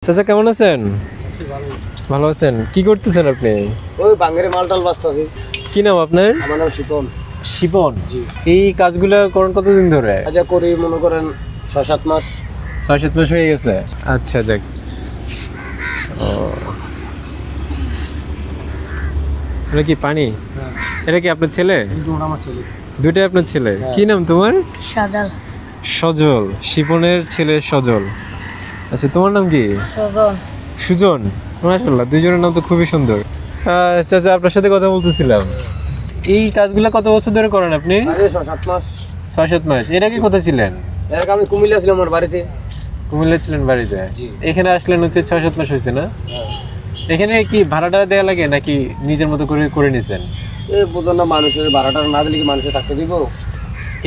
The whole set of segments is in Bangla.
চাচা কেমন আছেন? ভালো আছেন? কি করতেছেন আপনি? ওই বাঙ্গেরে মালটাল বাস্তাছি। কি নাম আপনার? আমার নাম শিপন। শিপন? জি। এই কাজগুলো করেন কতদিন ধরে? আচ্ছা করি মনে করেন ৬-৭ মাস। ৬-৭ মাস হয়ে গেছে। আচ্ছা যাক। এটা কি পানি? হ্যাঁ। এটা কি আপনার ছেলে? দুটো আমার ছেলে। দুইটাই আপনার ছেলে? হ্যাঁ। কি নাম তোমার? সাজাল। সজল। শিপনের ছেলে সজল। আচ্ছা তোমার নাম কি? সজন। সুজন। মাশাআল্লাহ দুইজনের নাম তো খুবই সুন্দর। চাচা আপনার সাথে কথা বলতেছিলাম। এই কাজগুলো কত বছর ধরে করেন আপনি? আরে ৬-৭ মাস। ৬-৭ মাস। এর আগে কোথায় ছিলেন? এর আগে আমি কুমিল্লা ছিলাম আমার বাড়িতে। কুমিল্লা ছিলেন বাড়িতে? জি। এখানে আসলেন হচ্ছে ৬-৭ মাস হয়েছে না? হ্যাঁ। এখানে কি ভাড়াটা দেওয়া লাগে নাকি নিজের মতো করে করে নিছেন? এই বুঝুন না মানুষের ভাড়াটা না দিলে কি মানুষে থাকতে দিব?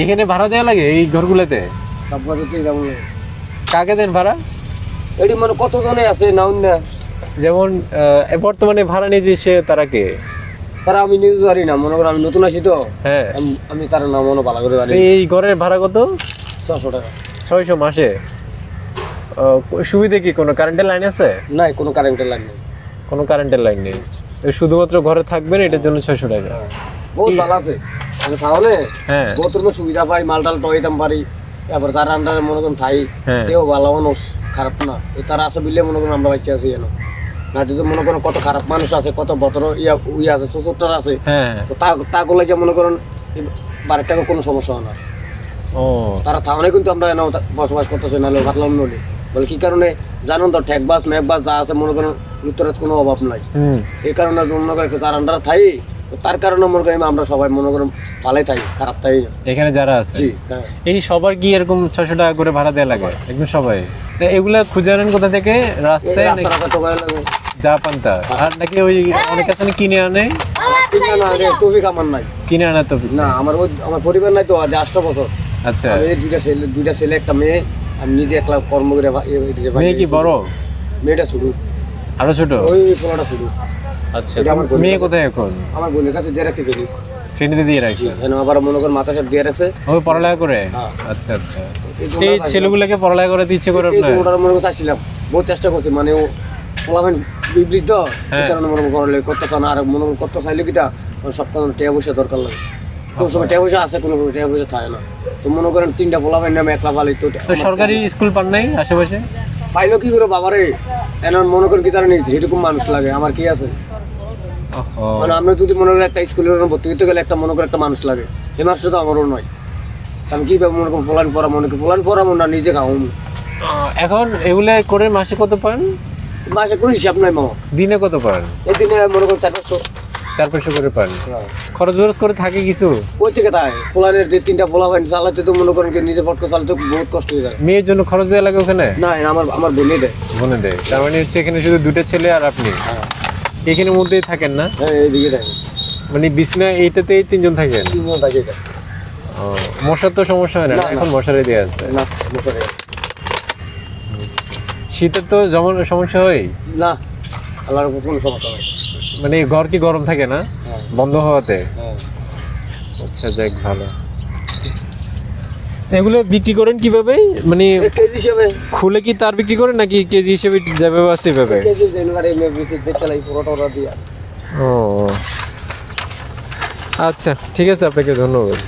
এখানে ভাড়া দেওয়া লাগে এই ঘরগুলোতে? সব কিছুতেই যেমন কাকে দেন ভাড়া? এটি মানে কতজনে আছে নাউন না। যেমন বর্তমানে ভাড়া নিয়ে যে সে তারা কে? তারা আমি নিজে জানি না, মনে করেন আমি নতুন আছি তো। হ্যাঁ। আমি তার নাম মনে ভালো করে জানি। এই ঘরের ভাড়া কত? ৬০০ টাকা। ৬০০ মাসে? সুবিধা কি কোনো কারেন্টের লাইন আছে? নাই, কোনো কারেন্টের লাইন নেই। কোনো কারেন্টের লাইন নেই, শুধুমাত্র ঘরে থাকবেন এটার জন্য ৬০০ টাকা। বহুত ভালো আছে তাহলে। হ্যাঁ। বহুত রকমের সুবিধা পাই, মালটাল টয়তাম পারি। এবার তার আন্ডারে মনে করেন থাই। হ্যাঁ। কেউ ভালো মানুষ, খারাপ না। এই তারা আছে বিলে মনে করেন আমরা বাচ্চা আছি যেন না। যদি মনে করেন কত খারাপ মানুষ আছে, কত বতর ইয়ে আছে, শ্বশুরটার আছে। হ্যাঁ। তো তাগুলো যে মনে করেন বাড়ির টাকা কোনো সমস্যা হয় না। ও তারা থাউনে কিন্তু আমরা এনে বসবাস করতেছি, নাহলে ভাতলাম নলি বলে কি কারণে জানুন তো, ঠেকবাস মেঘবাস যা আছে মনে করেন লুত্তরাজ কোনো অভাব নাই। এই কারণে মনে করেন তার আন্ডারে থাই। তো তার কারণে মনে করেন আমরা সবাই মনে করেন ভালোই থাই, খারাপ থাই না এখানে যারা আছে। জি। হ্যাঁ। এই সবার কি এরকম ৬০০ টাকা করে ভাড়া দেওয়া লাগে একদম সবাই? এগুলা খুঁজে আনেন কোথা থেকে? রাস্তায় নাকি রাস্তা টোকাই লাগে যা পান্তা? আর নাকি ওই অনেক আছে না কিনে আনে? কিনে না রে, তৌফিক আমার নাই। কিনে আনা তো না, আমার পরিবার নাই তো, আজ ৮ বছর। আচ্ছা। আমি এই দুইটা ছেলে একটা মেয়ে। আমি নিজে একলা কর্ম করে মেয়ে কি বড়? মেয়েটা শুধু, আরো ছোট? ওই পোলাটা শুধু। আচ্ছা। এটা আমার বোনের মেয়ে কাছে। কোথায় এখন? আমার বোনের কাছে দিয়ে রাখছি ফেরি। ফ্রেন্ডে দিয়ে রাখছি। এখানে আবার মনে করেন মাথা সাপ দিয়ে রাখছে। ওই পড়ালেখা করে? হ্যাঁ। আচ্ছা আচ্ছা। এই ছেলেগুলোকে পড়ালেখা করে ইচ্ছে করে এই আপনার? তো ওটার মনে করে চাইছিলাম, বহুত চেষ্টা করছি, মানে ও পোলাবেন বিবৃত। এই হ্যাঁ। কারণে মনে করে করতে চান, আর মনে করে করতে চাইলে কিটা সব কারণে টাকা পয়সা দরকার লাগে। কোনো সময় টাকা পয়সা আছে, কোনো সময় টাকা পয়সা থাকে না। তো মনে করেন 3টা পোলাবেন নামে একলা পালি তো। তো সরকারি স্কুল পান নাই আশেপাশে? পাইলো কি করে বাবারে, এনার মনে করেন কি তার নেই এরকম মানুষ লাগে, আমার কি আছে। ওহো। মানে আমরা যদি মনে করেন একটা স্কুলের ভর্তি হতে গেলে একটা মনে করে একটা মানুষ লাগে, এই মানুষটা তো আমারও নয়। আমি কীভাবে মনে করেন ফলান পড়া মনে করি ফলান পড়া মনে না, নিজে খাও এখন এগুলা করে মাসে কত পান? মাসে কোনো হিসাব নাই মামা। দিনে কত পান? এই দিনে মনে করেন 400। 4-500 করে পান? খরচ বরচ করে থাকে কিছু? ওই থেকে তাই পোলানের যে 3টা পোলা ভাই চালাতে তো মনে করেন কি নিজে পটকা চালাতে বহুত কষ্ট হয়ে যায়। মেয়ের জন্য খরচ দেওয়া লাগে ওখানে? না, আমার বোনে দেয়। বোনে দেয়? তার মানে হচ্ছে এখানে শুধু 2টা ছেলে আর আপনি হ্যাঁ। এখানের মধ্যেই থাকেন না? হ্যাঁ, এইদিকে থাকে। মানে বিছনা এইটাতেই 3জন থাকেন? 3জন থাকে এটা। ও, মশার তো সমস্যা হয় না? না, না। এখন মশারি দেওয়া আছে? না, মশারি শীতের তো যেমন সমস্যা হয় না, আল্লাহর কোনো সমস্যা নাই। মানে ঘর কি গরম থাকে না হ্যাঁ। বন্ধ হওয়াতে? হ্যাঁ। আচ্ছা যাক ভালো। এগুলো বিক্রি করেন কিভাবে? মানে কেজি হিসেবে। খুলে কি তার বিক্রি করেন নাকি কেজি হিসেবে যাবে আছে এভাবে? কেজি জেনুয়ারি মে বেশি দেখতে লাই পুরোটা দিয়া। ও আচ্ছা ঠিক আছে, আপনাকে ধন্যবাদ।